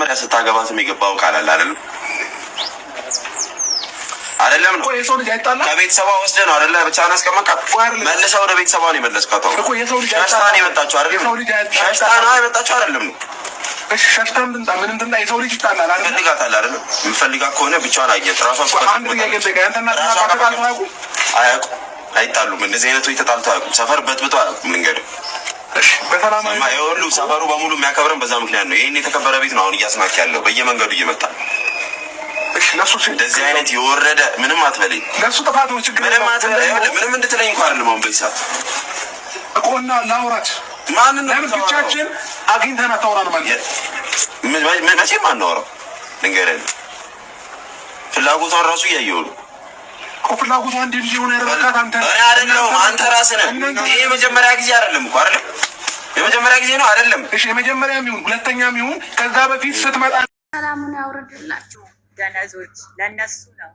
መጀመሪያ ስታገባት የሚገባው ቃል አለ አይደለም ነው የሰው ልጅ አይጣላ ከቤተሰቧ ወስደህ ነው አይደለ ብቻህን አስቀመጥካት መልሰህ ወደ ቤተሰቧ ነው የመለስካት እኮ የሰው ልጅ ሸሽታ ነው የመጣችው አይደለም ሸሽታ ነው የመጣችው አይደለም ነው እሺ ሸሽታም ትምጣ ምንም ትምጣ የሰው ልጅ ይጣላል አይደል ፈልጋታለህ አይደለም የምፈልጋት ከሆነ ብቻዋን አየት ራሷ አንድ ያገለገ አንተና ተጣልተው አያውቁም አይጣሉም እንደዚህ አይነቱ ተጣልተው አያውቁም ሰፈር በጥብጠው አያውቁም ልንገርህ እሺ በሰላም ይኸውሉ ሰፈሩ በሙሉ የሚያከብረን በዛ ምክንያት ነው ይሄን የተከበረ ቤት ነው አሁን እያስናክ ያለው በየመንገዱ እየመጣ እሺ ለሱ እንደዚህ አይነት የወረደ ምንም አትበለኝ ለሱ ጥፋት ነው ችግር ምንም አትበለኝ ምንም እንድትለኝ እንኳን አይደለም አሁን በዚህ ሰዓት እኮና ላውራት ማንን ለምን ብቻችን አግኝተን አታወራን ማለት መቼም አናወራው ልንገርህ ፍላጎቷን ራሱ እያየሁ ነው እኮ ፍላጎቷ እንደ ልጅ ሆነ ያረካት አንተ አይደለም አንተ ራስህ ነህ ይሄ የመጀመሪያ ጊዜ አይደለም እኮ አይደለም የመጀመሪያ ጊዜ ነው አይደለም እሺ የመጀመሪያም ይሁን ሁለተኛም ይሁን ከዛ በፊት ስትመጣ ሰላሙን ያውርድላችሁ ገነዞች ለነሱ ነው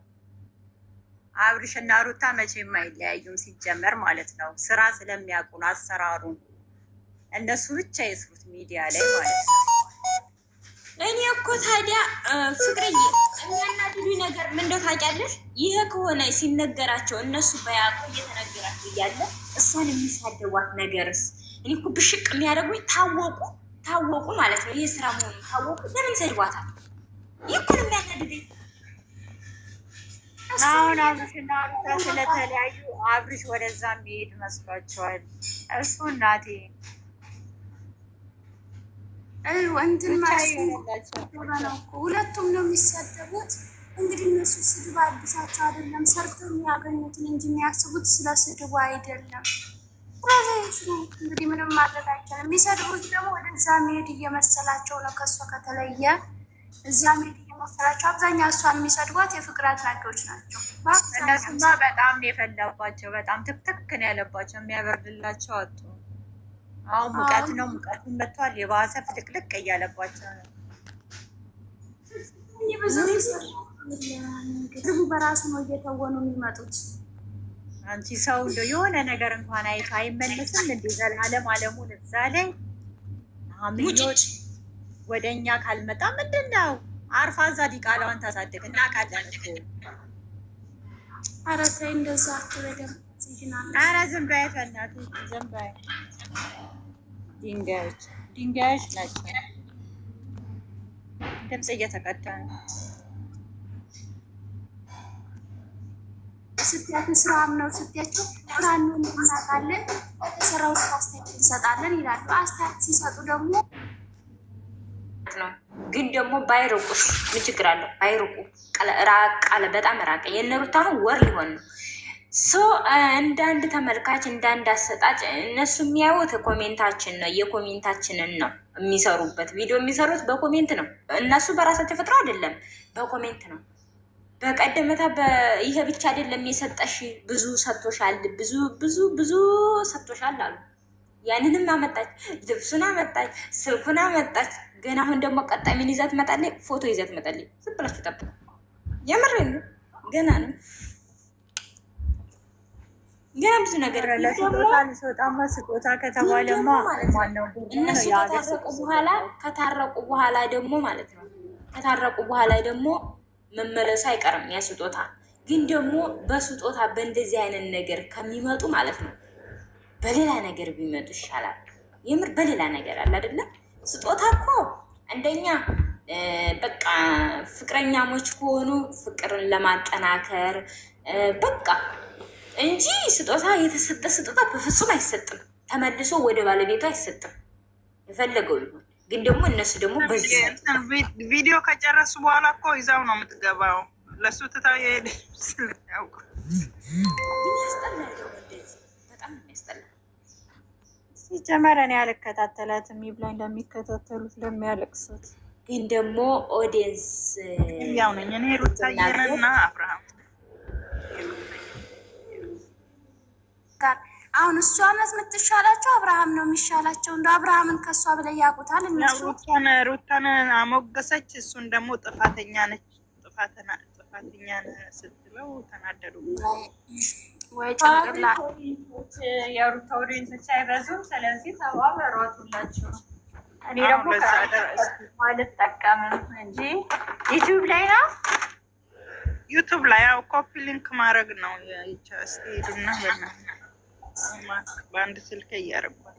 አብርሽና ሩታ መቼም አይለያዩም ሲጀመር ማለት ነው ስራ ስለሚያውቁን አሰራሩን እነሱ ብቻ የስሩት ሚዲያ ላይ ማለት ነው እኔ እኮ ታዲያ ፍቅርዬ የሚያናድዱኝ ነገር ምን እንደው ታውቂያለሽ ይሄ ከሆነ ሲነገራቸው እነሱ በያውቁ እየተነገራቸው እያለ እሷን የሚሳደቧት ነገርስ እኔ እኮ ብሽቅ የሚያደርጉኝ ታወቁ ማለት ነው ይሄ ስራ መሆኑን ታወቁ ለምን ይሰድቧታል ይህ እኮ ነው የሚያናድደኝ አሁን አብርሽና ሩታ ስለተለያዩ አብርሽ ወደዛ የሚሄድ መስሏቸዋል እሱ እናቴ እንትን ነው ሁለቱም ነው የሚሳደቡት እንግዲህ እነሱ ስድብ አዲሳቸው አይደለም ሰርተው የሚያገኙትን እንጂ የሚያስቡት ስለ ስድቡ አይደለም እንግዲህ ምንም ማድረግ አይቻልም የሚሰድቡት ደግሞ ወደዛ መሄድ እየመሰላቸው ነው ከእሷ ከተለየ እዛ መሄድ እየመሰላቸው አብዛኛው እሷን የሚሰድቧት የፍቅር አድናቂዎች ናቸው እነሱማ በጣም የፈለባቸው በጣም ትክትክ ነው ያለባቸው የሚያበርድላቸው አጡ አሁን ሙቀት ነው ሙቀቱን መጥቷል የባሰ ፍልቅልቅ እያለባቸው ነው ግቡ በራሱ ነው እየተወኑ የሚመጡት አንቺ ሰው እንደው የሆነ ነገር እንኳን አይቶ አይመለስም እንደ ዘላለም አለሙን እዛ ላይ አምኞች ወደኛ ካልመጣ ምንድነው አርፋ እዛ ዲቃላዋን ታሳድግ እና ካላንተ ኧረ ተይ እንደዛ አትበደም ኧረ ዝም በይ በእናትሽ ዝም በይ ድንጋዮች ናቸው ድምፅ እየተቀዳ ነው ስትያቸው ስራም ነው ስትያቸው ስራን ነው እናውቃለን የተሰራው አስተያየት እንሰጣለን ይላሉ አስተያየት ሲሰጡ ደግሞ ግን ደግሞ ባይርቁስ ምን ችግር አለው ባይርቁ ራቅ በጣም ራቀ የነሩታ ወር ሊሆን ነው እንዳንድ ተመልካች እንዳንድ አሰጣጭ እነሱ የሚያዩት ኮሜንታችን ነው የኮሜንታችንን ነው የሚሰሩበት ቪዲዮ የሚሰሩት በኮሜንት ነው እነሱ በራሳቸው ፈጥሮ አይደለም በኮሜንት ነው በቀደመታ ይሄ ብቻ አይደለም የሰጠሽ ብዙ ሰጥቶሻል ብዙ ሰጥቶሻል አሉ ያንንም አመጣች ልብሱን አመጣች ስልኩን አመጣች ገና አሁን ደግሞ ቀጣይ ምን ይዛት መጣለች ፎቶ ይዛት መጣለች ዝም ብላችሁ ጠብቁ የምሬን ነው ገና ነው ገና ብዙ ነገር ስጦታ ከተባለማ ማነው እነሱ ከታረቁ በኋላ ደግሞ ማለት ነው ከታረቁ በኋላ ደግሞ መመለሱ አይቀርም ያ ስጦታ ግን ደግሞ በስጦታ በእንደዚህ አይነት ነገር ከሚመጡ ማለት ነው በሌላ ነገር ቢመጡ ይሻላል የምር በሌላ ነገር አለ አይደለ ስጦታ እኮ እንደኛ በቃ ፍቅረኛሞች ከሆኑ ፍቅርን ለማጠናከር በቃ እንጂ ስጦታ የተሰጠ ስጦታ በፍጹም አይሰጥም ተመልሶ ወደ ባለቤቱ አይሰጥም የፈለገው ይሁን ግን ደግሞ እነሱ ደግሞ በዚህ ቪዲዮ ከጨረሱ በኋላ እኮ ይዛው ነው የምትገባው ለሱ ትታው ይሄድ ስለያውቁ በጣም ያስጠላል ሲጀመር እኔ አልከታተላትም ይብላኝ እንደሚከታተሉት ለሚያለቅሱት ግን ደግሞ ኦዲየንስ ያው ነኝ እኔ ሩታዬና አብርሃም አሁን እሷ ናት የምትሻላቸው አብርሃም ነው የሚሻላቸው እንደ አብርሃምን ከሷ በላይ ያውቁታል እነሱ ሩታን አሞገሰች እሱን ደግሞ ጥፋተኛ ነች ጥፋተኛ ስትለው ተናደዱ ወይ ጭንቅላት የሩታ ኦዲየንሶች አይበዙም ስለዚህ ተባበሯት ሁላችሁ እኔ ደግሞ አልጠቀምም እንጂ ዩቲዩብ ላይ ነው። ዩቲዩብ ላይ ያው ኮፒ ሊንክ ማድረግ ነው። ሄዱና በአንድ ስልክ እያረጓል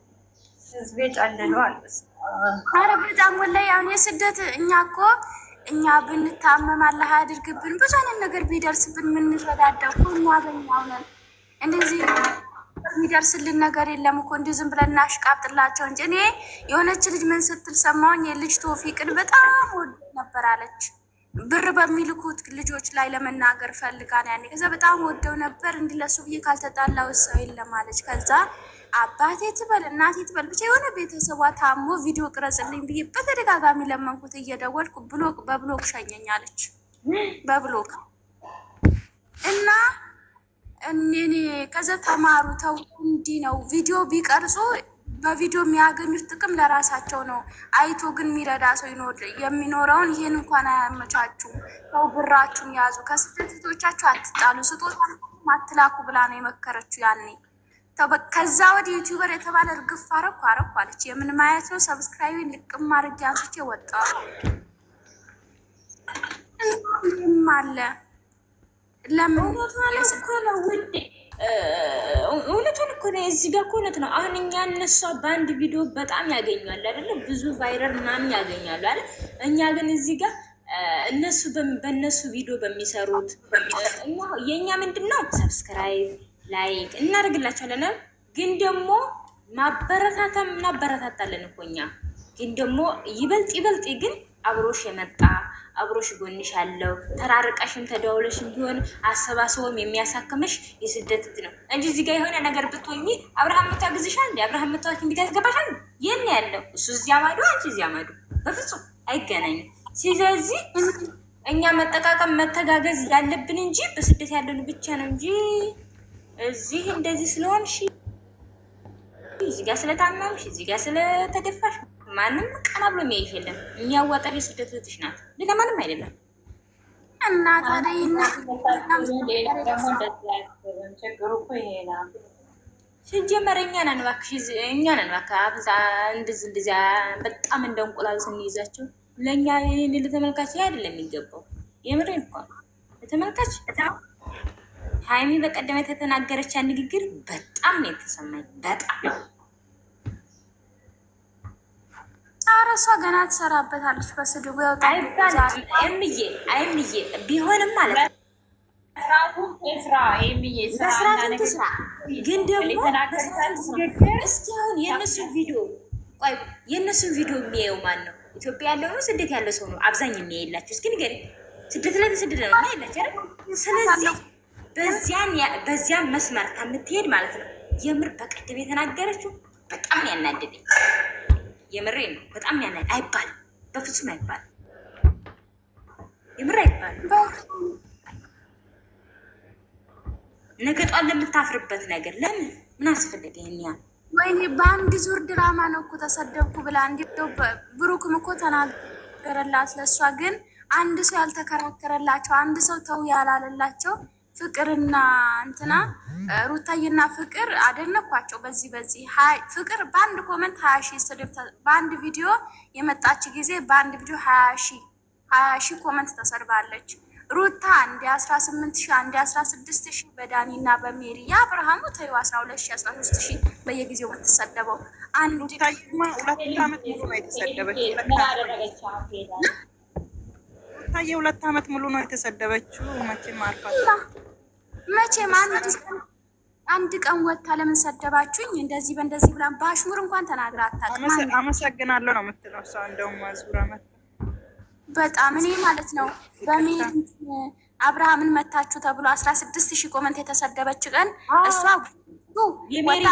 ህዝቤ ጨልሏል። ኧረ በጣም ወላሂ አሁን የስደት እኛ ብንታመም አላህ አያድርግብን። ብዙ አይነት ነገር ቢደርስብን የምንረዳዳ እኮ እኛ በኛው ነን። እንደዚህ የሚደርስልን ነገር የለም እኮ እንዲህ ዝም ብለን እናሽቃብጥላቸው እንጂ። እኔ የሆነች ልጅ ምን ስትል ሰማሁኝ፣ የልጅ ቶፊቅን በጣም ወድ ነበር አለች። ብር በሚልኩት ልጆች ላይ ለመናገር ፈልጋን ያኔ ከዛ በጣም ወደው ነበር እንዲህ ለሱ ብዬ ካልተጣላው ሰው የለም አለች። ከዛ አባቴ ትበል እናቴ ትበል ብቻ የሆነ ቤተሰቧ ታሞ ቪዲዮ ቅረጽልኝ ብዬ በተደጋጋሚ ለመንኩት እየደወልኩ በብሎክ ሸኘኛለች። በብሎክ እና እኔ ከዛ ተማሩ ተው እንዲህ ነው። ቪዲዮ ቢቀርጹ በቪዲዮ የሚያገኙት ጥቅም ለራሳቸው ነው። አይቶ ግን የሚረዳ ሰው የሚኖረውን ይህን እንኳን አያመቻቹም። ሰው ብራችሁን ያዙ፣ ከስህተቶቻችሁ አትጣሉ፣ ስጦታ አትላኩ ብላ ነው የመከረችው ያኔ። ከዛ ወዲህ ዩቲዩበር የተባለ እርግፍ አረኩ አለች። የምን ማየት ነው? ሰብስክራይብ ልቅም አድርጌ አንስቼ ወጣ አለ። ለምን እውነቱን እኮ ነው። እዚህ ጋር እኮ እውነት ነው። አሁን እኛ እነሷ በአንድ ቪዲዮ በጣም ያገኛሉ አይደለም? ብዙ ቫይረል ምናምን ያገኛሉ አይደል? እኛ ግን እዚህ ጋር እነሱ በእነሱ ቪዲዮ በሚሰሩት የእኛ ምንድን ነው ሰብስክራይብ ላይክ እናደርግላቸዋለን። ግን ደግሞ ማበረታታም እናበረታታለን እኮ እኛ። ግን ደግሞ ይበልጥ ግን አብሮሽ የመጣ አብሮሽ ጎንሽ ያለው ተራርቀሽም ተደዋውለሽም ቢሆን አሰባስቦም የሚያሳክምሽ የስደት ነው እንጂ እዚህ ጋር የሆነ ነገር ብትሆኚ አብርሃም መታግዝሻል እንዴ? አብርሃም መታወቂያ እንዴት ያስገባሻል? የት ነው ያለው? እሱ እዚያ ማዶ አንቺ እዚያ ማዶ፣ በፍጹም አይገናኝም። ስለዚህ እኛ መጠቃቀም መተጋገዝ ያለብን እንጂ በስደት ያለን ብቻ ነው እንጂ እዚህ እንደዚህ ስለሆንሽ እዚህ ጋር ስለታመምሽ እዚህ ጋር ስለተደፋሽ ማንም ቀና ብሎ የሚያይሽ የለም። የሚያዋጣው የስደት እህትሽ ናት፣ ሌላ ማንም አይደለም። እና ታዲያ ሲጀመር እኛ ነን እባክሽ፣ እኛ ነን እባክህ እንደዚያ በጣም እንደ እንቁላል ስንይዛቸው ለእኛ ለተመልካች አይደለም የሚገባው። የምሬን እኮ ለተመልካች ሀይሚ በቀደም የተናገረች ንግግር በጣም ነው የተሰማኝ። በጣም አረሷ ገና ትሰራበታለች በስድቡ ያውጣል። አይምዬ ቢሆንም ማለት ነው ግን ደግሞ እስኪ አሁን የእነሱን ቪዲዮ የሚያየው ማን ነው? ኢትዮጵያ ያለው ነው ስደት ያለው ሰው ነው አብዛኛው የሚያየላችሁ? እስኪ ንገሪ። ስደት ላይ ተሰደደ ነው የሚያየላችሁ። ስለዚህ በዚያን መስመር ከምትሄድ ማለት ነው የምር በቀደም የተናገረችው በጣም ያናደደኝ። የምሬ ነው በጣም ያናደደኝ። አይባልም፣ በፍጹም አይባልም። የምር አይባልም። ነገ ጧት ለምታፍርበት ነገር ለምን ምን አስፈለገ? ይሄን ወይኔ በአንድ ዙር ድራማ ነው እኮ ተሰደብኩ ብላ እንዲው ብሩክም እኮ ተናገረላት። ለእሷ ግን አንድ ሰው ያልተከራከረላቸው፣ አንድ ሰው ተው ያላለላቸው ፍቅርና እንትና ሩታዬና ፍቅር አደነኳቸው። በዚህ ፍቅር በአንድ ኮመንት 20 ሺህ ስድብ በአንድ ቪዲዮ የመጣች ጊዜ በአንድ ቪዲዮ 20 ሺህ ኮመንት ተሰድባለች። ሩታ አንድ 18 ሺህ አንድ 16 ሺህ በዳኒና በሜሪ የአብርሃሙ ተይው 12 ሺህ 13 ሺህ በየጊዜው የምትሰደበው አንድ ታይማ 2 ዓመት ሙሉ ነው የተሰደበችው። ታየ 2 ዓመት ሙሉ ነው የተሰደበችው። መቼም አልፋት መቼም አንድ ቀን ወጥታ ለምን ሰደባችሁኝ እንደዚህ በእንደዚህ ብላ በአሽሙር እንኳን ተናግራ አታውቅም። አመሰግናለሁ ነው የምትለው እሷ። እንደውም ማዙራ መጣ በጣም እኔ ማለት ነው በሜሪ አብርሃምን መታችሁ ተብሎ 16 ሺህ ኮመንት የተሰደበች ቀን እሷ ወጣ።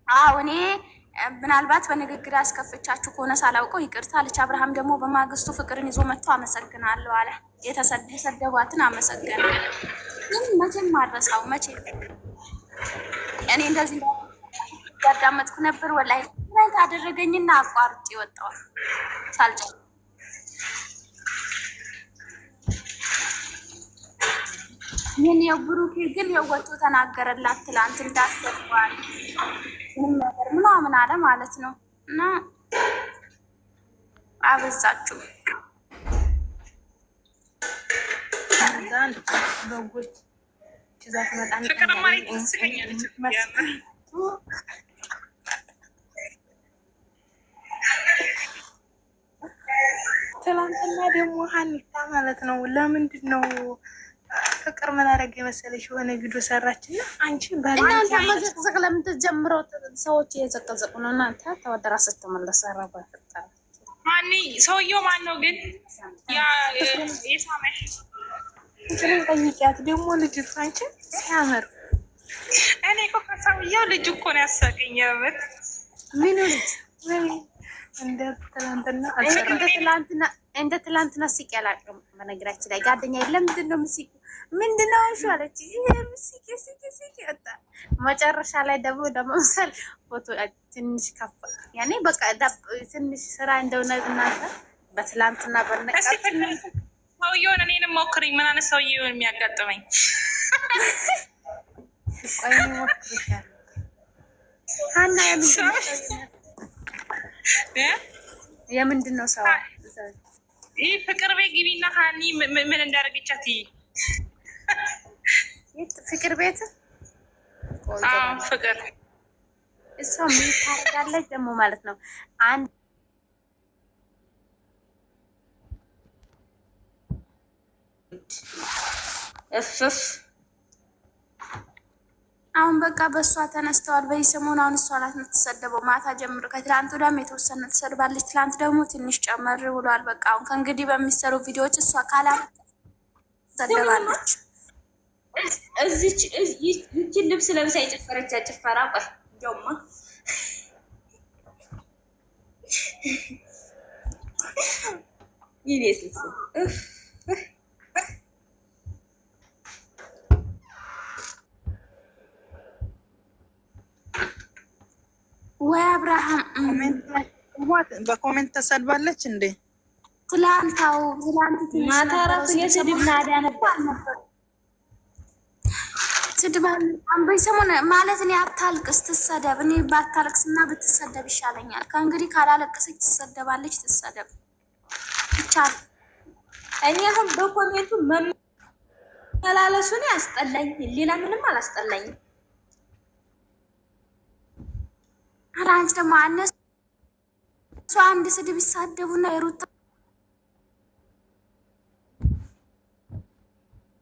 አዎ እኔ ምናልባት በንግግር ያስከፍቻችሁ ከሆነ ሳላውቀው ይቅርታ አለች። አብርሃም ደግሞ በማግስቱ ፍቅርን ይዞ መጥቶ አመሰግናለሁ አለ። የተሰደባትን አመሰገነ። ግን መቼም ማድረሳው መቼ እኔ እንደዚህ ያዳመጥኩ ነበር። ወላሂ ማለት አደረገኝና አቋርጬ ወጣሁ ሳልጨርስ። ምን የብሩኬ ግን የወጡ ተናገረላት ትላንት እንዳሰብኳል ምንም ነገር ምናምን አለ ማለት ነው እና አበዛችሁ። በጎች ትናንትና ደግሞ ሀኒታ ማለት ነው። ለምንድን ነው ፍቅር ምን አደረገ መሰለሽ? የሆነ ቪዲዮ ሰራችና አንቺ እናንተ መዘቅዘቅ ለምን ተጀምረው ሰዎች እየዘቀዘቁ ነው። እናንተ ተወደራ ስትመለስ አረባ ፈጣሪ ማን ሰውየው ማን ነው ግን? ያ የሳመሽ ጠይቂያት ደግሞ ልጅቱ አንቺ ሲያምር እኔ እኮ ከሰውየው ልጅ እኮ ነው ያሳቀኝ። የምር ምን ልጅ እንደ ትላንትና ስቄ አላውቅም። በነገራችን ላይ ጓደኛ የለም ምንድን ነው እሺ አለች። ይሄ ስቄ ወጣ። መጨረሻ ላይ ደግሞ ለመምሰል ፎቶ ትንሽ ከፋ። ያኔ በቃ ትንሽ ስራ እንደሆነ እናንተ በትላንትና ሰውየውን እኔንም ሞክሪኝ። ምን አይነት ሰውየውን የሚያጋጥመኝ ቆይ ሞክሪሻል ሀና የምንድን ነው ሰው ይህ ፍቅር ቤት ግቢና ሀኒ ምን እንዳደረገቻት ፍቅር ቤት ፍቅር እሷ ምን ታደርጋለች ደግሞ ማለት ነው። አንድ እፍፍ አሁን በቃ በእሷ ተነስተዋል። በሰሞኑ አሁን እሷ ናት የምትሰደበው። ማታ ጀምሮ ከትላንት ወዲያም የተወሰነ ትሰድባለች። ትላንት ደግሞ ትንሽ ጨመር ብሏል። በቃ አሁን ከእንግዲህ በሚሰሩ ቪዲዮዎች እሷ ካላመጣች ትሰደባለች። ይችን ልብስ ለብሳ የጨፈረች ጭፈራ ቆይ እንደውማ ይኔስስ ወይ አብርሃም በኮሜንት ተሰድባለች እንዴ? ትላንት ማታ ራሱ የስድብ ናዳ ነበር። ስድብ በሰሞኑ ማለት እኔ አታልቅስ ትሰደብ። እኔ ባታልቅስና ብትሰደብ ይሻለኛል። ከእንግዲህ ካላለቀሰች ትሰደባለች፣ ትሰደብ ይቻል። እኔ አሁን በኮሜንቱ መመላለሱን ያስጠላኝ፣ ሌላ ምንም አላስጠላኝም። ኧረ አንቺ ደግሞ እነሱ አንድ ስድብ ይሳደቡና የሩታ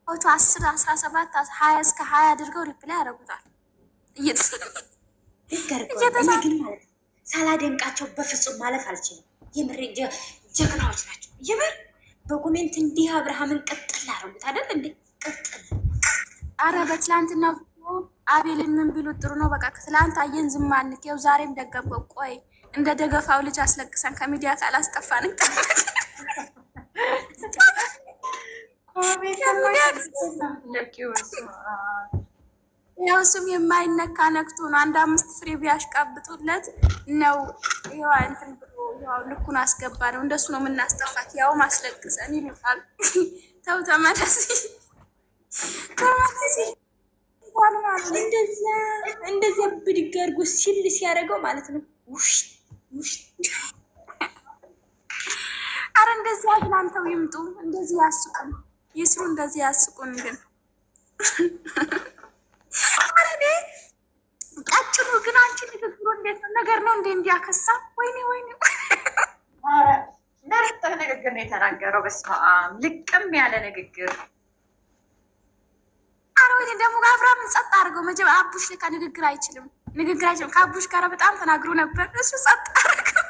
10 17 20 እስከ 20 አድርገው ሪፕላይ ያደርጉታል። ግን ማለት ሳላደንቃቸው በፍጹም ማለፍ አልችልም። የምር ጀግናዎች ናቸው። የምር በኮሜንት እንዲህ አብርሃምን ቅጥል አደረጉት አይደል እንዴ? ቅጥል ኧረ በትላንትና አቤልን ምን ቢሉት ጥሩ ነው። በቃ ከትላንት አየን ዝም አንከው፣ ዛሬም ደገምከው። ቆይ እንደ ደገፋው ልጅ አስለቅሰን ከሚዲያ ካላስጠፋን ያው ስም የማይነካ ነክቶ ነው። አንድ 5 ፍሬ ቢያሽቃብጡለት ነው ይኸው እንትን ብሎ ያው ልኩን አስገባ ነው። እንደሱ ነው የምናስጠፋት። ያው ማስለቅሰን ይሉታል። ተው ተመለስ እንደዚያ ብድግ አድርጎ ሲል ሲያደርገው ማለት ነው። አረ እንደዚህ አግናንተው ይምጡ፣ እንደዚህ ያስቁን፣ ይስሩ፣ እንደዚህ ያስቁን። ግን አረ ቀጭኑ ግን አንቺ ንግግሩ እንዴት ነው? ነገር ነው እንዴ እንዲያከሳ? ወይኔ አረ ነርጥ ንግግር ነው የተናገረው። በስመ አብ ልቅም ያለ ንግግር። አረ ወይኔ ደግሞ አብርሃም ጸጥ አድርገው። መጀመሪያ አቡሽ ለካ ንግግር አይችልም። ከአቡሽ ጋር በጣም ተናግሮ ነበር። እሱ ጸጥ አድርገው።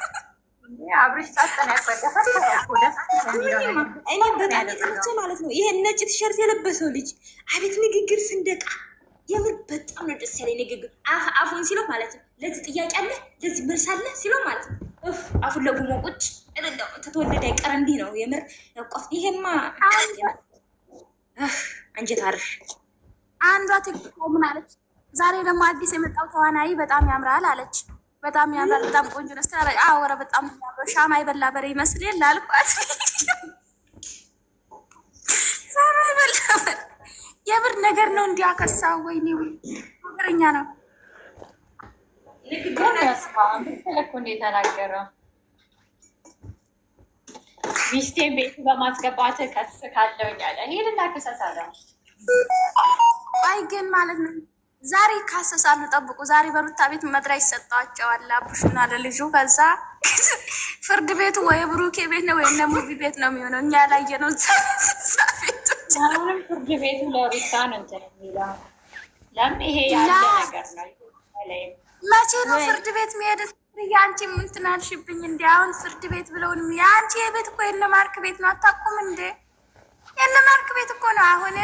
አብርሽ ጸጥ ነው ያስወደፈው። እኔ በጣም የተመቸ ማለት ነው ይሄን ነጭ ቲሸርት የለበሰው ልጅ አቤት ንግግር ስንደቃ። የምር በጣም ነው ደስ ያለኝ ንግግር። አፉን ሲለው ማለት ነው ለዚህ ጥያቄ አለ ለዚህ መልስ አለ ሲለው ማለት ነው አፉን ለጉሞ ቁጭ ተተወለደ አይቀር እንዲህ ነው የምር ቆፍ። ይሄማ አንጀት አርሽ። አንዷ ትክክል ምን አለች? ዛሬ ደግሞ አዲስ የመጣው ተዋናይ በጣም ያምራል አለች። በጣም ያምራል፣ በጣም ቆንጆ ነው። ስትራ አወረ በጣም ሻማ የበላ በሬ ይመስል አልኳት። ሻማ የበላ የብር ነገር ነው እንዲያከሳው። ወይኔ ነገረኛ ነው። ንግግሩን ያስማው ተለኮ እንደ ተናገረ ሚስቴን ቤት በማስገባት ከስ ካለው እያለ ሄድና ከሰሳለሁ። አይ ግን ማለት ነው ዛሬ ካሰሳሉ ጠብቁ። ዛሬ በሩታ ቤት መድራ ይሰጣቸዋል አቡሽና ለልጁ። ከዛ ፍርድ ቤቱ ወይ ብሩኬ ቤት ነው ወይ እነ ሙቪ ቤት ነው የሚሆነው። እኛ ያላየነው አሁንም ፍርድ ቤቱ ለሩታ ነው እንትን የሚለው። ለምን ይሄ ያለ ነገር ነው። መቼ ነው ፍርድ ቤት የሚሄድ? ያንቺ ምን ትናልሽብኝ እንዴ? አሁን ፍርድ ቤት ብለውን ያንቺ የቤት እኮ የነ ማርክ ቤት ነው። አታውቁም እንዴ? የነ ማርክ ቤት እኮ ነው አሁን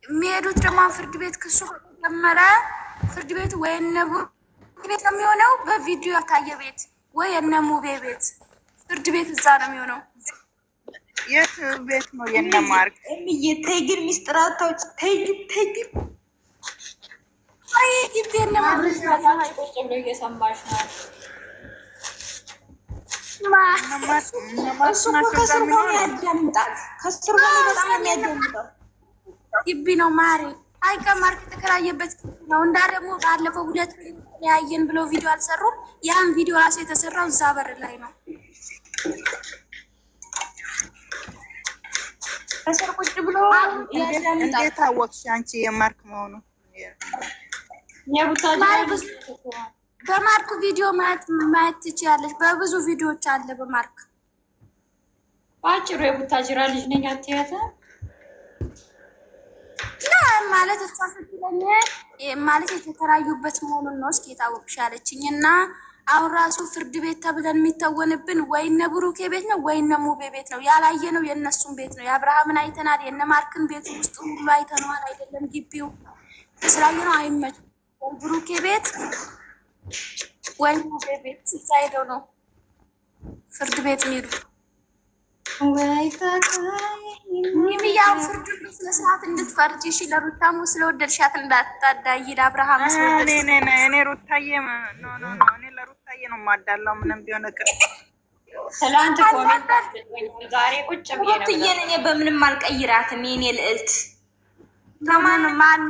የሚሄዱት። ደግሞ ፍርድ ቤት ክሱ ከተጀመረ ፍርድ ቤቱ ወይ እነ ቡሩኬ ቤት ነው የሚሆነው፣ በቪዲዮ ያታየ ቤት ወይ እነ ሙቤ ቤት ፍርድ ቤት እዛ ነው የሚሆነው። የት ቤት ነው የነ ማርክ? ተይ ግን ሚስጥር አታውጭ። ተይ ግን አይ ግቢ የነ ማርክ እየሰማሽ ነው። እሱ ከስር ሆኖ ያዳምጣል። ከስር ሆኖ በጣም የሚያዳምጣው ግቢ ነው ማሪ። አይ ከማርክ የተከራየበት ነው። እንዳ ደግሞ ባለፈው 2 ያየን ብለው ቪዲዮ አልሰሩም። ያን ቪዲዮ ራሱ የተሰራው እዛ በር ላይ ነው። ከስር ቁጭ ብሎ ያዳምጣል። እንዴት አወቅሽ አንቺ የማርክ መሆኑ? በማርክ ቪዲዮ ማየት ትችያለሽ። በብዙ ቪዲዮዎች አለ በማርክ። ባጭሩ የቡታጅራ ልጅ ነኝ አትያታ ማለት እሷ ስትለኝ ማለት የተከራዩበት መሆኑን ነው። እስኪ የታወቅሽ ያለችኝ እና አሁን ራሱ ፍርድ ቤት ተብለን የሚተወንብን ወይ እነ ብሩኬ ቤት ነው ወይ እነ ሙቤ ቤት ነው። ያላየነው የእነሱን ቤት ነው። የአብርሃምን አይተናል። የእነ ማርክን ቤት ውስጥ ሁሉ አይተነዋል። አይደለም ግቢው ስላየነው አይመችም። ብሩኬ ቤት ወይ ሙቤ ቤት ሲሳይደው ነው ፍርድ ቤት የሚሄዱ ወይ ሚሚያው ፍርድ ቤት ስለሰዓት እንድትፈርጂ እሺ። ለሩታሙ ስለወደድሻት እንዳታዳይ ለአብርሃም ስለወደድሽ እኔ ሩታዬ እኔ ለሩታዬ ነው የማዳላው። ምንም ቢሆን እቅር ትላንት ኮሜንት ዛሬ ቁጭ ብዬ ነው እኔ በምንም አልቀይራትም። የኔ ልዕልት ማን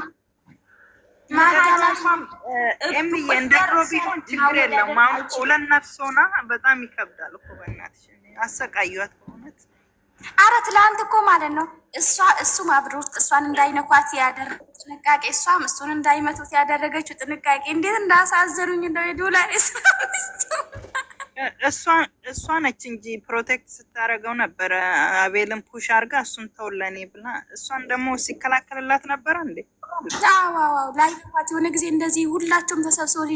ኤምዬ እንደ ድሮ ቢሆን ችግር የለውም። አሁን ሁለት ነፍስ ሆና በጣም ይከብዳል እኮ በእናትሽ አሰቃዩት በእውነት። አረ ትላንት እኮ ማለት ነው እሱም አብሮት እሷን እንዳይነኳት ያደረገው ጥንቃቄ፣ እሷም እሱን እንዳይመቱት ያደረገችው ጥንቃቄ እንዴት እንዳሳዘኑኝ እንደው ላይ እሷ ነች እንጂ ፕሮቴክት ስታደርገው ነበረ። አቤልን ፑሽ አድርጋ እሱን ተውለኔ ብላ እሷን ደግሞ ሲከላከልላት ነበረ እንዴ። ዋው ላይ ነኳት። የሆነ ጊዜ እንደዚህ ሁላቸውም ተሰብስበው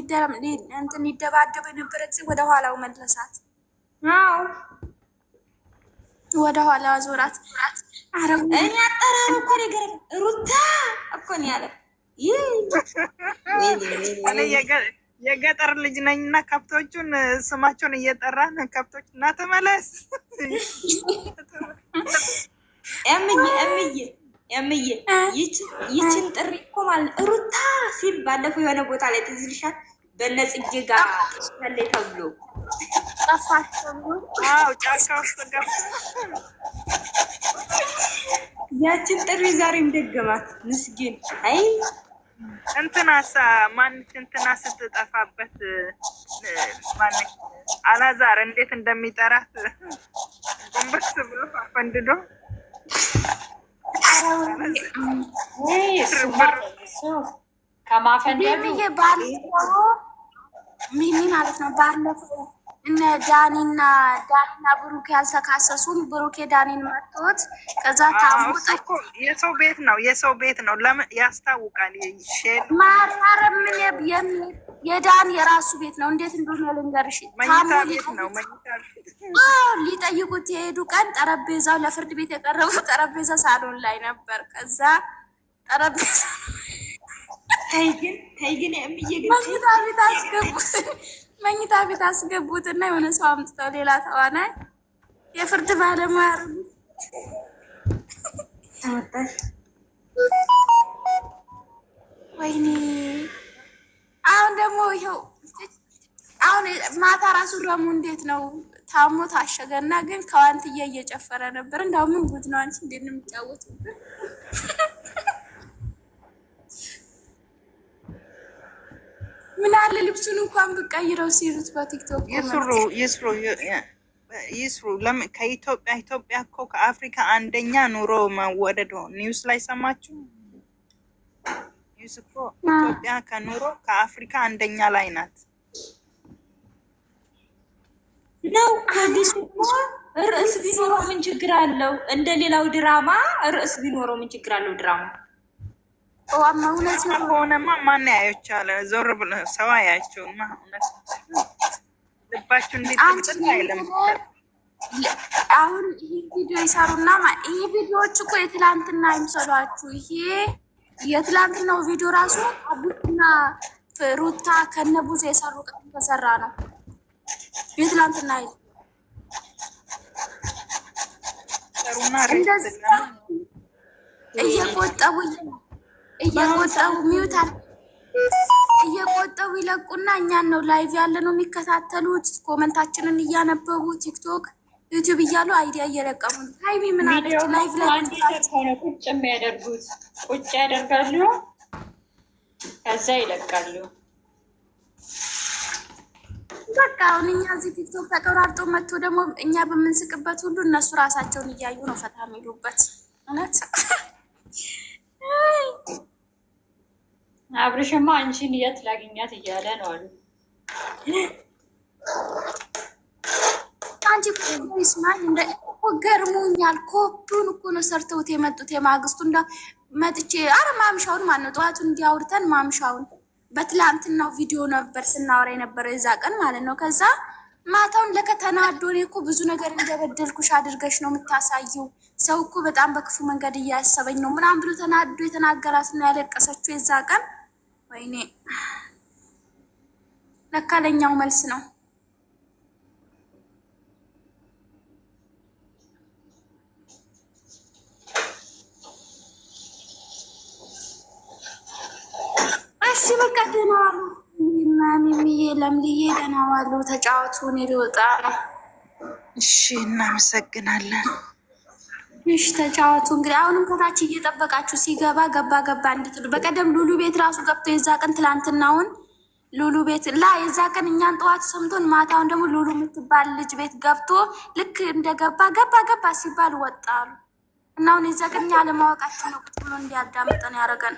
እንትን ሊደባደቡ የነበረ ጊዜ ወደ ኋላው መለሳት። ወደ ኋላ ዞራት። አረብ እኔ አጠራሩ እኮ ነገር ሩታ እኮ ነው ያለ። እኔ የገጠር ልጅ ነኝና ከብቶቹን ስማቸውን እየጠራን ከብቶች እና ተመለስ እምዬ ይችን ጥሪ እኮ ማለት ሩታ ሲል ባለፈው የሆነ ቦታ ላይ ትዝ ይልሻል። በነጽጌ ጋር ተሽከለ ተብሎ ጠፋቸው። ጫካ ውስጥ ገብቶ ያችን ጥሪ ዛሬም ደገማት። ምስኪን አይ እንትናሳ ማንሽ እንትና ስትጠፋበት ማንሽ አላዛር እንዴት እንደሚጠራት ጎንበስ ብሎ አፈንድዶ ከማፈንደዱ ሚሚ ማለት ነው። ባለፈው እነ ዳኒና ብሩኬ ያልተካሰሱም ብሩኬ ዳኒን መጥቶት ከዛ ታሙት የሰው ቤት ነው ለምን ያስታውቃል። ማራረም የዳን የራሱ ቤት ነው። እንዴት እንደሆነ ልንገርሽ። ሊጠይቁት የሄዱ ቀን ጠረጴዛው ለፍርድ ቤት የቀረቡ ጠረጴዛ ሳሎን ላይ ነበር። ከዛ ጠረጴዛ ተይግን መኝታ ቤት አስገቡት እና የሆነ ሰው አምጥተው ሌላ ተዋናይ የፍርድ ባለሙያ ወይኔ። አሁን ደግሞ ይኸው አሁን ማታ ራሱ ረሙ እንዴት ነው ታሞ ታሸገና ግን ከዋንትዬ እየጨፈረ ነበር። እንዳው ምን ጉድ ነው አንቺ እንዴት ነው የሚጫወቱበት? ምን አለ ልብሱን እንኳን ብቀይረው ሲሉት በቲክቶክ ይስሩ ይስሩ። ለምን ከኢትዮጵያ ኢትዮጵያ እኮ ከአፍሪካ አንደኛ ኑሮ መወደድ ኒውስ ላይ ሰማችሁ? ኒውስ እኮ ኢትዮጵያ ከኑሮ ከአፍሪካ አንደኛ ላይ ናት ነው። ከዚህ ርዕስ ቢኖረው ምን ችግር አለው? እንደ ሌላው ድራማ ርዕስ ቢኖረው ምን ችግር አለው? ድራማ እውነት ከሆነማ ማን ያያቸዋል? ዞር ብሎ ሰው አያቸውማ። እውነት ልባችሁ እንዴት አይለም። አሁን ይሄ ቪዲዮ ይሰሩና ይሄ ቪዲዮዎች እኮ የትላንትና አይምሰሏችሁ። ይሄ የትላንትናው ቪዲዮ ራሱ አቡና ሩታ ከነቡዝ የሰሩ ቀን ተሰራ ነው። የትላንትና እየቆጠቡ ሚውታል እየቆጠቡ ይለቁና እኛን ነው ላይቭ ያለ ነው የሚከታተሉት። ኮመንታችንን እያነበቡ ቲክቶክ፣ ዩቲዩብ እያሉ አይዲያ እየለቀሙ ነው። ሃይሚ ምን አለች? ላይቭ ላይ ሆነ ቁጭ የሚያደርጉት ቁጭ ያደርጋሉ፣ ከዛ ይለቃሉ። በቃ አሁን እኛ እዚህ ቲክቶክ ተቆራርጦ መጥቶ ደግሞ እኛ በምንስቅበት ሁሉ እነሱ ራሳቸውን እያዩ ነው ፈታ የሚሉበት። እውነት አብርሽማ አንቺን የት ላግኛት እያለ ነው አሉ። አንቺ ይስማል እንደ ገርሞኛል። ኮፒውን እኮ ነው ሰርተውት የመጡት። የማግስቱ እንዳ መጥቼ አረ ማምሻውን ማነው ጠዋቱን እንዲያውርተን ማምሻውን በትላንትናው ቪዲዮ ነበር ስናወራ የነበረው የዛ ቀን ማለት ነው። ከዛ ማታውን ለከተናዶ እኔ እኮ ብዙ ነገር እንደበደልኩሽ አድርገሽ ነው የምታሳየው። ሰው እኮ በጣም በክፉ መንገድ እያሰበኝ ነው ምናምን ብሎ ተናዶ የተናገራት ነው ያለቀሰችው የዛ ቀን። ወይኔ ለካ ለኛው መልስ ነው። እሺ በቃ ደህና ዋሉ። ማሚዬ ለምልዬ ደህና ዋሉ። ተጫወቱ። እኔ ልወጣ ነው። እሺ እናመሰግናለን። እሺ ተጫወቱ። እንግዲህ አሁንም ከታች እየጠበቃችሁ ሲገባ ገባ እንድትሉ። በቀደም ሉሉ ቤት ራሱ ገብቶ የዛ ቀን ትላንትናውን ሉሉ ቤት የዛ ቀን እኛን ጠዋት ሰምቶን ማታውን ደግሞ ሉሉ የምትባል ልጅ ቤት ገብቶ ልክ እንደገባ ገባ ሲባል ወጣሉ እና አሁን የዛ ቀን እኛ አለማወቃችን ነው ቁጭ ብሎ እንዲያዳምጠን ያደረገን።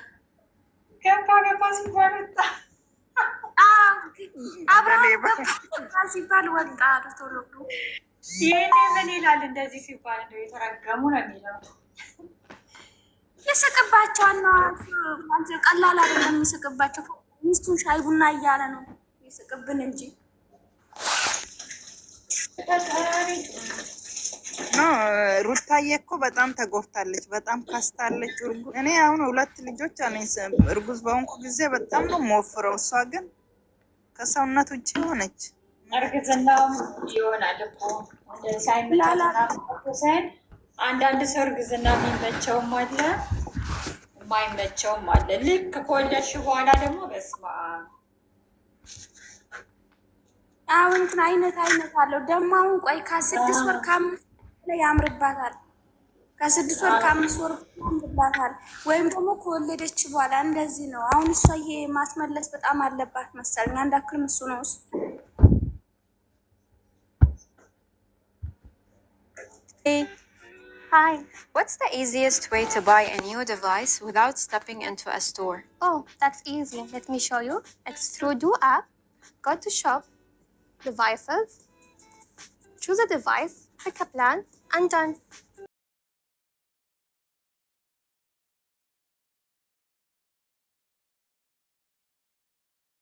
ገባ ሲባል ወጣ አብረን ሲባል ወጣ አሉ ቶሎ ብሎ። ይሄኔ ምን ይላል እንደዚህ ሲባል እንደው የተረገሙ ነው የሚለው። የስቅባቸው ነው ቀላል አይደለም የሚስቅባቸው። ሚስቱን ሻይ ቡና እያለ ነው የስቅብን እንጂ ሩታዬ እኮ በጣም ተጎድታለች፣ በጣም ካስታለች። እኔ አሁን 2 ልጆች አለኝ። እርጉዝ በሆንኩ ጊዜ በጣም ነው የምወፍረው። እሷ ግን ከሰውነት ውጭ ሆነች። እርግዝናውም ይሆናል እኮ ሳይን አንዳንድ ሰው እርግዝና የሚመቸውም አለ የማይመቸውም አለ። ልክ ከወለድሽ በኋላ ደግሞ በስመ አብ አሁን እንትን አይነት አለው ደግሞ። አሁን ቆይ ከ6 ወር ከ5 ላይ ያምርባታል። ከ6 ወር ከ5 ወር ያምርባታል። ወይም ደግሞ ከወለደች በኋላ እንደዚህ ነው። አሁን እሷ ይሄ ማስመለስ በጣም አለባት መሰለኝ። አንድ አክል እሱ ነው እሱ። Hi, what's the easiest way to buy a new device without stepping into a store? Oh, that's easy. Let me show you. It's through Do app. Go to shop, devices, choose a device, pick a plan, and done.